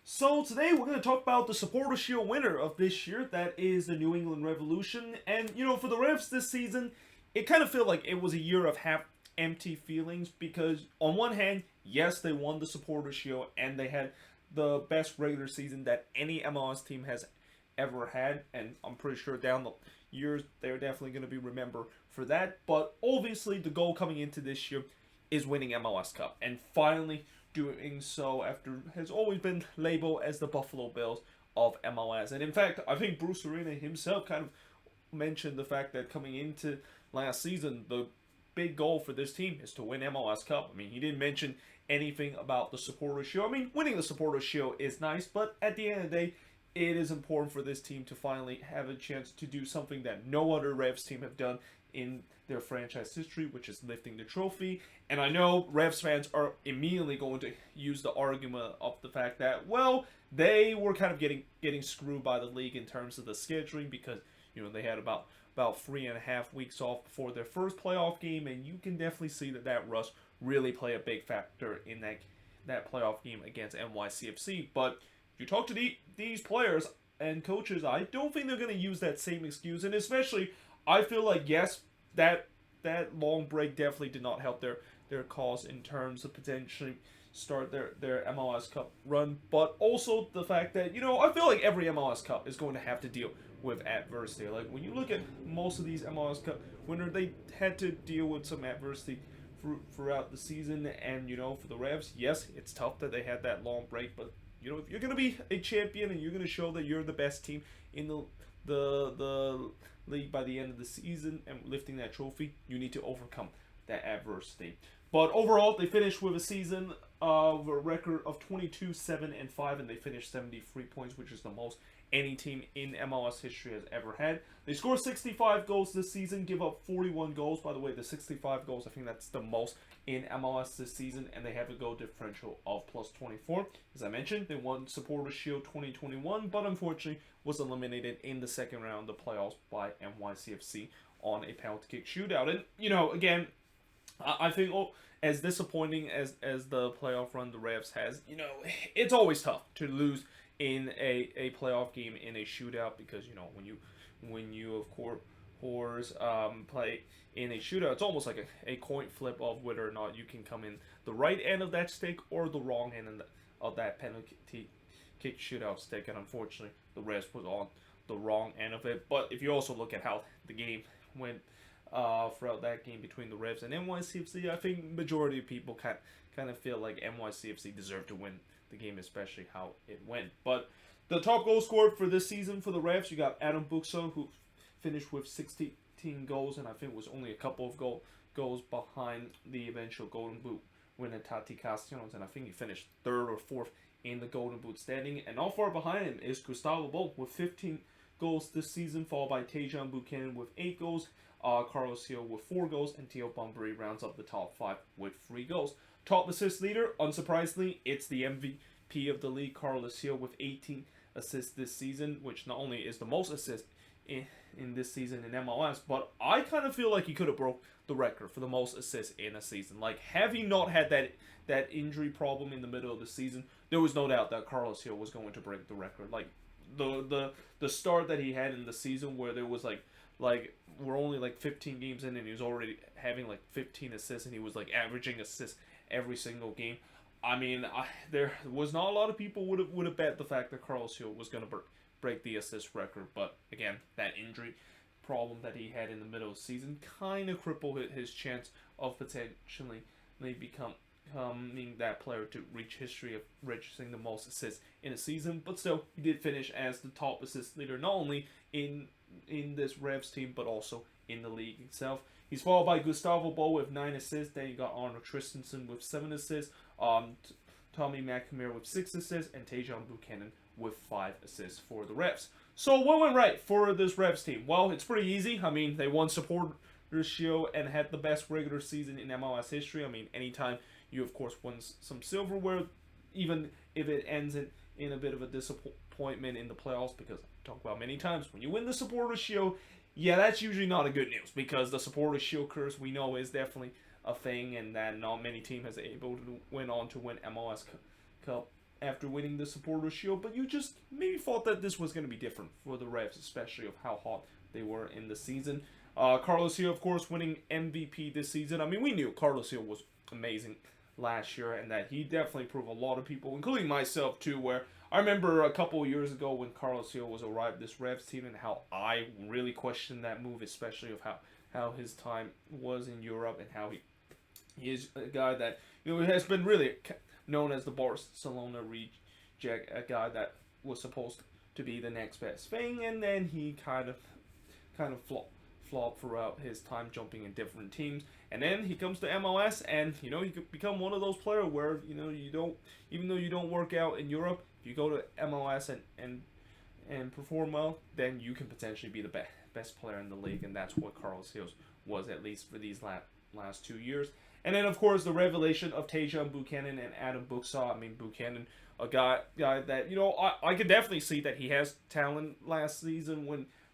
So today we're going to talk about the Supporter Shield winner of this year. That is the New England Revolution. And for the Revs this season, it kind of felt like it was a year of half empty feelings because on one hand, yes, they won the Supporter Shield and they had the best regular season that any MLS team has ever had, and I'm pretty sure down the years they're definitely going to be remembered for that. But obviously, the goal coming into this year is winning MLS Cup, and finally doing so after has always been labeled as the Buffalo Bills of MLS. And in fact, I think Bruce Arena himself kind of mentioned the fact that coming into last season, the big goal for this team is to win MLS Cup. I mean, he didn't mention anything about the Supporter Shield. I mean, winning the Supporter Shield is nice, but at the end of the day, it is important for this team to finally have a chance to do something that no other Revs team have done in their franchise history, which is lifting the trophy. And I know Revs fans are immediately going to use the argument of the fact that, well, they were kind of getting screwed by the league in terms of the scheduling because they had about 3.5 weeks off before their first playoff game, and you can definitely see that rush really play a big factor in that playoff game against NYCFC. But if you talk to these players and coaches, I don't think they're going to use that same excuse. And especially, I feel like, yes, that long break definitely did not help their cause in terms of potentially start their MLS Cup run. But also the fact that, I feel like every MLS Cup is going to have to deal with adversity. Like, when you look at most of these MLS Cup winners, they had to deal with some adversity throughout the season. And, for the Revs, yes, it's tough that they had that long break, but if you're going to be a champion and you're going to show that you're the best team in the league by the end of the season and lifting that trophy, you need to overcome that adversity. But overall, they finished with a season of a record of 22-7-5, and they finished 73 points, which is the most any team in MLS history has ever had. They scored 65 goals this season, give up 41 goals. By the way, the 65 goals, I think that's the most in MLS this season, and they have a goal differential of plus 24. As I mentioned, they won Supporter Shield 2021, but unfortunately was eliminated in the second round of the playoffs by NYCFC on a penalty kick shootout. And, again, I think as disappointing as the playoff run the Revs has, it's always tough to lose in a playoff game in a shootout because when you of course play in a shootout, it's almost like a coin flip of whether or not you can come in the right end of that stick or the wrong end of that penalty kick shootout stick. And unfortunately, the Revs was on the wrong end of it. But if you also look at how the game went throughout that game between the Revs and NYCFC, I think majority of people kind of feel like NYCFC deserved to win the game, especially how it went. But the top goal scorer for this season for the Revs, you got Adam Buxo, who finished with 16 goals, and I think was only a couple of goals behind the eventual Golden Boot winner Tati Castellanos, and I think he finished third or fourth in the Golden Boot standing. And not far behind him is Gustavo Bo with 15 goals this season, followed by Tejan Buchanan with 8 goals, Carlos Hill with 4 goals, and Theo Bunbury rounds up the top 5 with 3 goals. Top assist leader, unsurprisingly, it's the MVP of the league, Carlos Hill, with 18 assists this season, which not only is the most assists in this season in MLS, but I kind of feel like he could have broke the record for the most assists in a season. Like, have he not had that injury problem in the middle of the season, there was no doubt that Carlos Hill was going to break the record. Like, the start that he had in the season where there was like we're only like 15 games in and he was already having like 15 assists and he was like averaging assists every single game. I mean, there was not a lot of people would have bet the fact that Carlos Hill was going to break the assist record, but again, that injury problem that he had in the middle of the season kind of crippled his chance of potentially becoming that player to reach history of registering the most assists in a season. But still, he did finish as the top assist leader, not only in this Revs team, but also in the league itself. He's followed by Gustavo Bo with 9 assists. Then you got Arnold Christensen with 7 assists. Tommy McNamara with 6 assists. And Tejan Buchanan with 5 assists for the Revs. So what went right for this Revs team? Well, it's pretty easy. I mean, they won Supporter Shield and had the best regular season in MLS history. I mean, anytime you, of course, won some silverware, even if it ends in a bit of a disappointment in the playoffs, because I talked about many times, when you win the Supporter Shield, yeah, that's usually not a good news, because the Supporter Shield curse, we know, is definitely a thing, and that not many teams has able to win MLS Cup after winning the Supporters Shield, but you just maybe thought that this was going to be different for the Revs, especially of how hot they were in the season. Carlos Hill, of course, winning MVP this season. I mean, we knew Carlos Hill was amazing last year, and that he definitely proved a lot of people, including myself too, where I remember a couple of years ago when Carlos Hill was arrived this Revs team and how I really questioned that move, especially of how his time was in Europe and how he is a guy that has been really known as the Barcelona reject, a guy that was supposed to be the next best thing, and then he kind of flopped throughout his time jumping in different teams, and then he comes to MLS, and he could become one of those players where you don't, even though you don't work out in Europe, if you go to MLS and perform well, then you can potentially be the best player in the league, and that's what Carlos Hills was, at least for these last 2 years. And then, of course, the revelation of Tajon Buchanan and Adam Buxaw. I mean, Buchanan, a guy that, I could definitely see that he has talent last season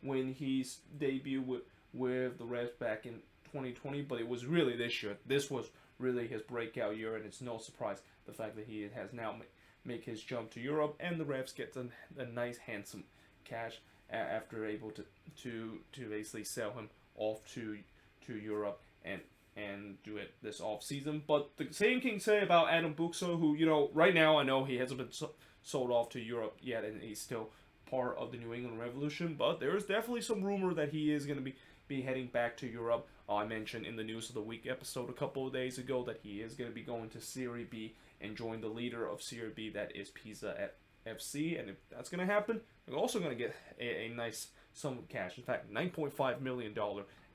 when he's debuted with the Revs back in 2020. But it was really this year. This was really his breakout year, and it's no surprise the fact that he has now make his jump to Europe, and the Revs gets a nice, handsome cash after able to basically sell him off to Europe and do it this off season. But the same can say about Adam Buxaw, who right now I know he hasn't been sold off to Europe yet, and he's still part of the New England Revolution. But there is definitely some rumor that he is going to be heading back to Europe. I mentioned in the News of the Week episode a couple of days ago that he is going to be going to Serie B and join the leader of Serie B, that is Pisa FC. And if that's going to happen, they're also going to get a nice sum of cash. In fact, $9.5 million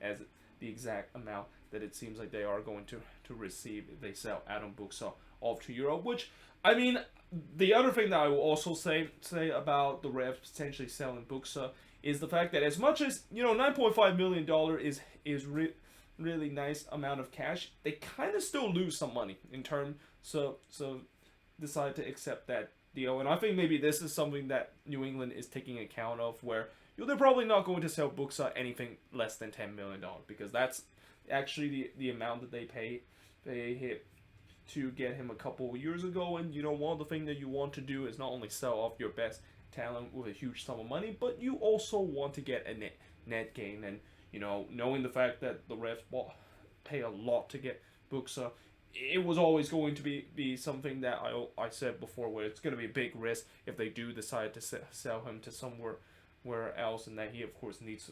as the exact amount that it seems like they are going to receive if they sell Adam Buxaw off to Europe. Which, I mean, the other thing that I will also say about the Revs potentially selling Buxaw is the fact that as much as, $9.5 million is really nice amount of cash, they kind of still lose some money in terms, so decide to accept that deal. And I think maybe this is something that New England is taking account of, where they're probably not going to sell Buxaw anything less than $10 million, because that's actually the amount that they hit to get him a couple of years ago. And one of the things that you want to do is not only sell off your best talent with a huge sum of money, but you also want to get a net gain. And knowing the fact that the Revs pay a lot to get Buxaw, it was always going to be something that I said before, where it's going to be a big risk if they do decide to sell him to somewhere else, and that he of course needs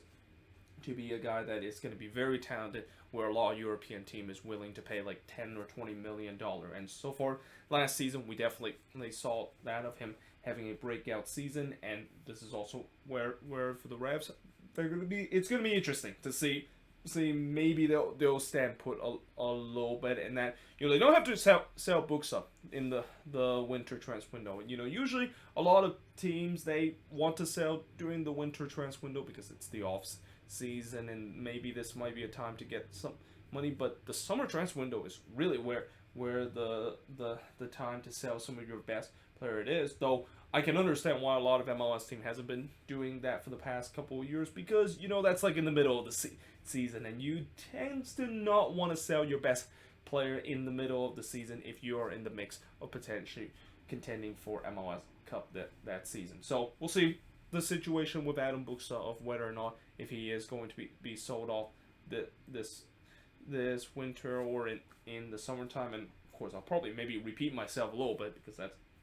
to be a guy that is going to be very talented, where a lot of European team is willing to pay like $10 or $20 million. And so far last season, we definitely saw that of him having a breakout season. And this is also where for the Revs, it's going to be interesting to see maybe they'll stand put a little bit, and that they don't have to sell Buxaw in the winter transfer window. Usually a lot of teams, they want to sell during the winter transfer window because it's the off season, and maybe this might be a time to get some money. But the summer transfer window is really where the time to sell some of your best player it is. Though I can understand why a lot of MLS team hasn't been doing that for the past couple of years, because that's like in the middle of the season, and you tend to not want to sell your best player in the middle of the season if you are in the mix of potentially contending for MLS Cup that season. So we'll see the situation with Adam Buxaw of whether or not if he is going to be sold off this winter or in the summertime. And of course I'll probably maybe repeat myself a little bit, because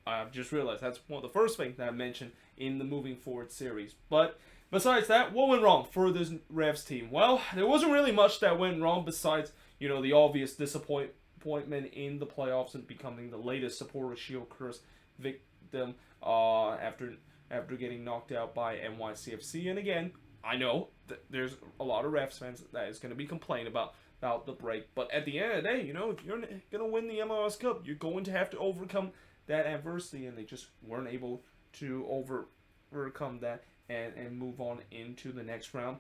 I've just realized that's one of the first things that I mentioned in the moving forward series. But besides that, what went wrong for this Revs team? Well, there wasn't really much that went wrong besides, the obvious disappointment in the playoffs and becoming the latest Supporters Shield curse victim after getting knocked out by NYCFC. And again, I know that there's a lot of Revs fans that is going to be complaining about the break. But at the end of the day, if you're going to win the MLS Cup, you're going to have to overcome that adversity, and they just weren't able to overcome that and move on into the next round.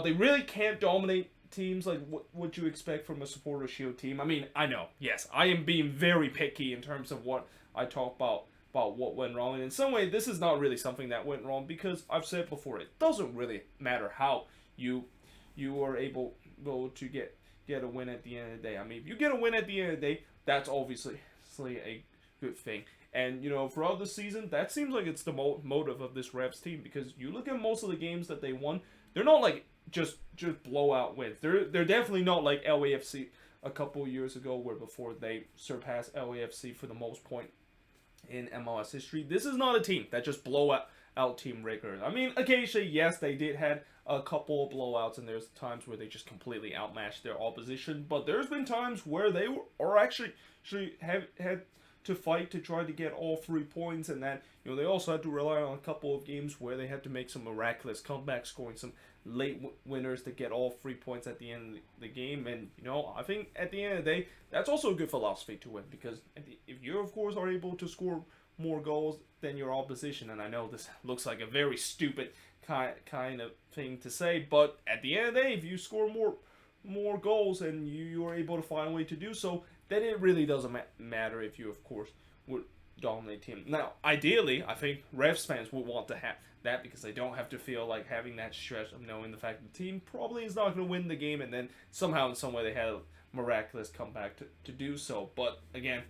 They really can't dominate teams like what you expect from a Supporters Shield team. I mean, I know, yes, I am being very picky in terms of what I talk about what went wrong, and in some way this is not really something that went wrong, because I've said before, it doesn't really matter how you are able to get a win at the end of the day. I mean, if you get a win at the end of the day, that's obviously a good thing. And throughout the season, that seems like it's the motive of this Revs team, because you look at most of the games that they won, they're not like just blowout wins. They're definitely not like LAFC a couple years ago, where before they surpassed LAFC for the most point in MLS history. This is not a team that just blow out team regularly. I mean, occasionally, yes, they did had a couple of blowouts, and there's times where they just completely outmatched their opposition. But there's been times where they are actually have had to fight to try to get all 3 points, and that they also had to rely on a couple of games where they had to make some miraculous comebacks, scoring some late winners to get all 3 points at the end of the game. And I think at the end of the day, that's also a good philosophy to win, because if you of course are able to score more goals than your opposition, and I know this looks like a very stupid kind of thing to say, but at the end of the day, if you score more goals and you are able to find a way to do so, then it really doesn't matter if you of course would dominate team. Now, ideally, I think Revs fans would want to have that, because they don't have to feel like having that stress of knowing the fact that the team probably is not going to win the game, and then somehow in some way they had a miraculous comeback to do so. But again,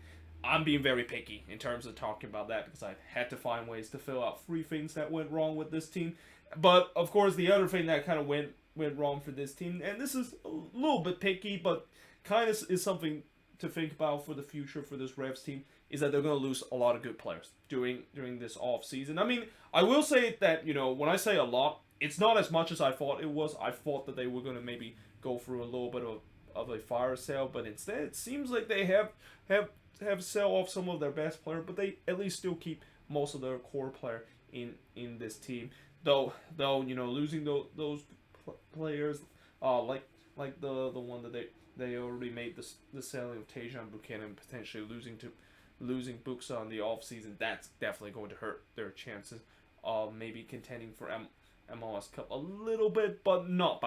I'm being very picky in terms of talking about that, because I had to find ways to fill out 3 things that went wrong with this team. But of course, the other thing that kind of went wrong for this team, and this is a little bit picky, but kind of is something to think about for the future for this Revs team, is that they're going to lose a lot of good players during this off season. I mean, I will say that when I say a lot, it's not as much as I thought it was. I thought that they were going to maybe go through a little bit of a fire sale, but instead it seems like they have sell off some of their best player, but they at least still keep most of their core player in this team. Though losing those players, like the one that they already made the selling of Tejan Buchanan, potentially losing Buxa in the offseason, that's definitely going to hurt their chances of maybe contending for MLS Cup a little bit, but not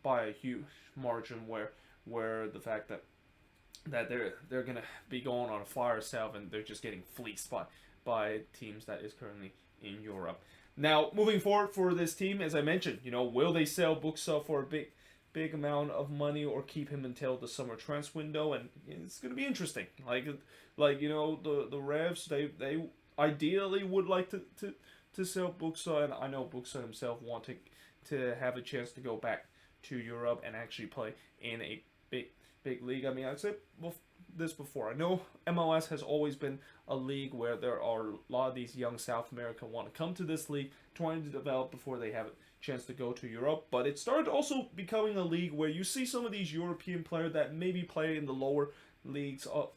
by a huge margin, where the fact that they're gonna be going on a fire sale and they're just getting fleeced by teams that is currently in Europe. Now, moving forward for this team, as I mentioned, will they sell Buxa for a big amount of money, or keep him until the summer transfer window? And it's going to be interesting. The Revs, they ideally would like to sell Buxa, and I know Buxa himself wanting to have a chance to go back to Europe and actually play in a big league. I mean, I've said this before. I know MLS has always been a league where there are a lot of these young South Americans want to come to this league, trying to develop before they have a chance to go to Europe. But it started also becoming a league where you see some of these European players that maybe play in the lower leagues of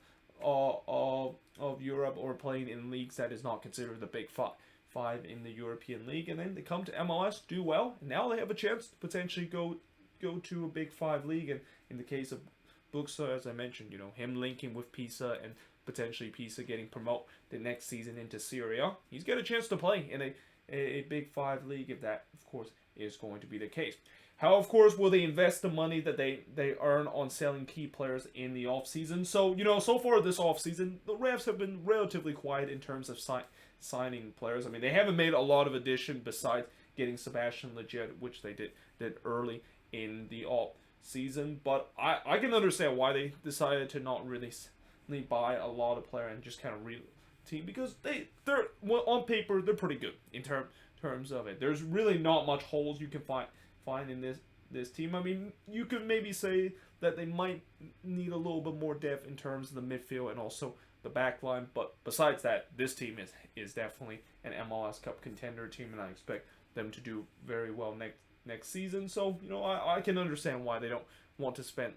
Europe, or playing in leagues that is not considered the big five in the European league, and then they come to MLS, do well, and now they have a chance to potentially go to a big five league. And in the case of Buxa, as I mentioned, him linking with Pisa, and potentially Pisa getting promoted the next season into Serie A, he's got a chance to play in a big five league, if that, of course, is going to be the case. How, of course, will they invest the money that they earn on selling key players in the offseason? So, so far this offseason, the Revs have been relatively quiet in terms of signing players. I mean, they haven't made a lot of addition besides getting Sebastian Lletget, which they did early in the season, but I can understand why they decided to not really buy a lot of player and just kind of team, because they're on paper they're pretty good in terms of it. There's really not much holes you can find in this team. I mean, you could maybe say that they might need a little bit more depth in terms of the midfield and also the back line, but besides that, this team is definitely an MLS Cup contender team, and I expect them to do very well next season. So I can understand why they don't want to spend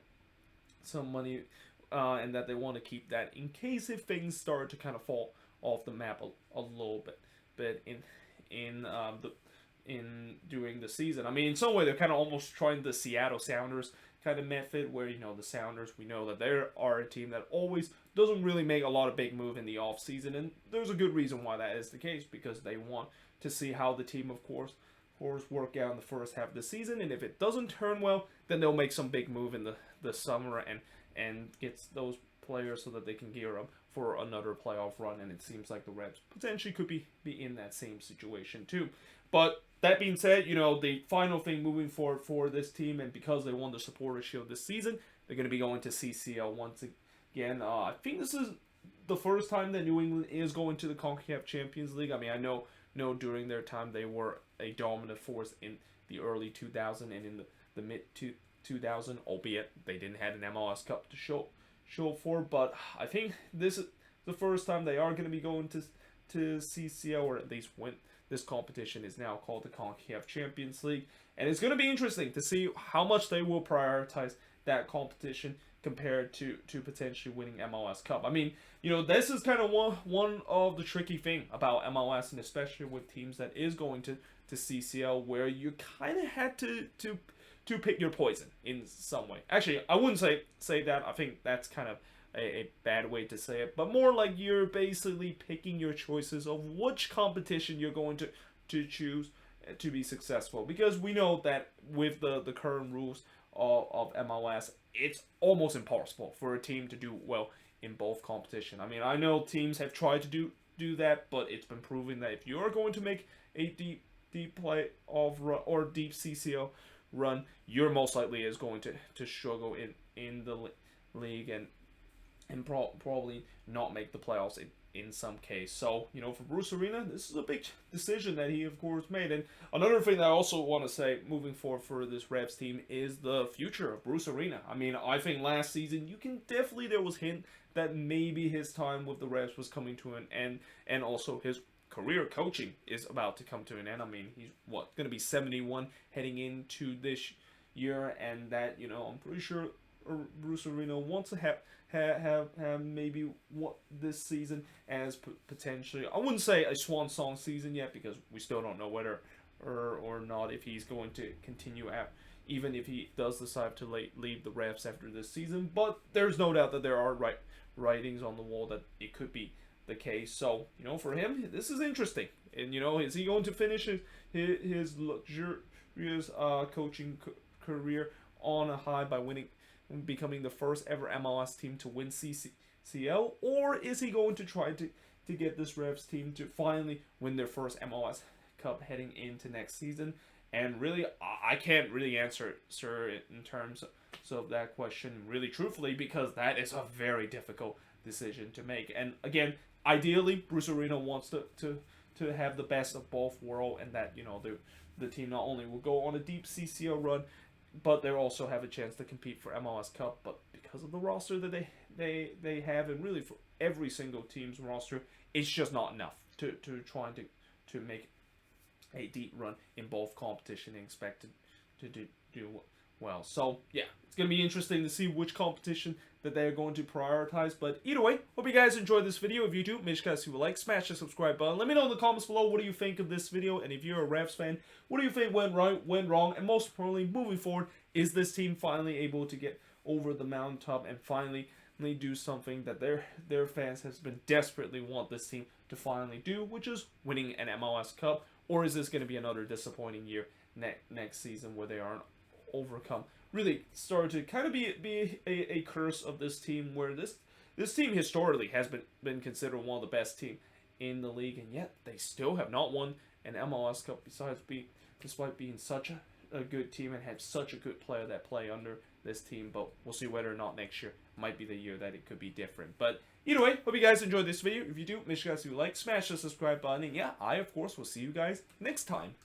some money, and that they want to keep that in case if things start to kind of fall off the map a little bit in during the season. I mean, in some way they're kind of almost trying the Seattle Sounders kind of method, where the Sounders, we know that they are a team that always doesn't really make a lot of big move in the off season, and there's a good reason why that is the case, because they want to see how the team of course work out in the first half of the season, and if it doesn't turn well, then they'll make some big move in the summer and get those players so that they can gear up for another playoff run. And it seems like the Revs potentially could be in that same situation too. But that being said, the final thing moving forward for this team, and because they won the Supporters Shield this season, they're going to be going to CCL once again. I think this is the first time that New England is going to the CONCACAF Champions League. I mean, I know during their time they were a dominant force in the early 2000 and in the mid 2000, albeit they didn't have an MLS Cup to show for. But I think this is the first time they are going to be going to CCL, or at least when this competition is now called the CONCACAF Champions League. And it's going to be interesting to see how much they will prioritize that competition compared to potentially winning MLS Cup. I mean, this is kind of one of the tricky thing about MLS, and especially with teams that is going to CCL, where you kind of had to pick your poison in some way. Actually, I wouldn't say that. I think that's kind of a bad way to say it, but more like you're basically picking your choices of which competition you're going to choose to be successful, because we know that with the current rules of MLS, it's almost impossible for a team to do well in both competition. I mean, I know teams have tried to do that, but it's been proven that if you're going to make a deep playoff run or deep CCL run, you're most likely is going to struggle in the league and probably not make the playoffs in some case. So, for Bruce Arena, this is a big decision that he, of course, made. And another thing that I also want to say, moving forward for this Revs team, is the future of Bruce Arena. I mean, I think last season, there was hint that maybe his time with the Revs was coming to an end, and also his career coaching is about to come to an end. I mean, he's going to be 71 heading into this year, and that, I'm pretty sure Bruce Arena wants to have maybe this season as potentially, I wouldn't say a swan song season yet, because we still don't know whether or not if he's going to continue even if he does decide to leave the Revs after this season. But there's no doubt that there are writings on the wall that it could be the case. So, for him, this is interesting. And, is he going to finish his luxurious coaching career on a high by becoming the first ever MLS team to win CCL, or is he going to try to get this Revs team to finally win their first MLS Cup heading into next season? And really, I can't really answer, sir, in terms of that question really truthfully, because that is a very difficult decision to make. And again, ideally, Bruce Arena wants to have the best of both worlds, and that the team not only will go on a deep CCL run, but they also have a chance to compete for MLS Cup. But because of the roster that they have, and really for every single team's roster, it's just not enough to try to make a deep run in both competition and expect to do well. So yeah, it's going to be interesting to see which competition that they're going to prioritize. But either way, hope you guys enjoyed this video. If you do, make sure to like, smash the subscribe button. Let me know in the comments below, what do you think of this video? And if you're a Revs fan, what do you think went right, went wrong? And most importantly, moving forward, is this team finally able to get over the mountaintop and finally do something that their fans has been desperately want this team to finally do, which is winning an MLS Cup? Or is this going to be another disappointing year next season where they aren't overcome? Really started to kind of be a curse of this team, where this team historically has been considered one of the best team in the league, and yet they still have not won an MLS Cup despite being such a good team and have such a good player that play under this team. But we'll see whether or not next year might be the year that it could be different. But either way, hope you guys enjoyed this video. If you do, make sure to like, smash the subscribe button, and yeah, I of course will see you guys next time.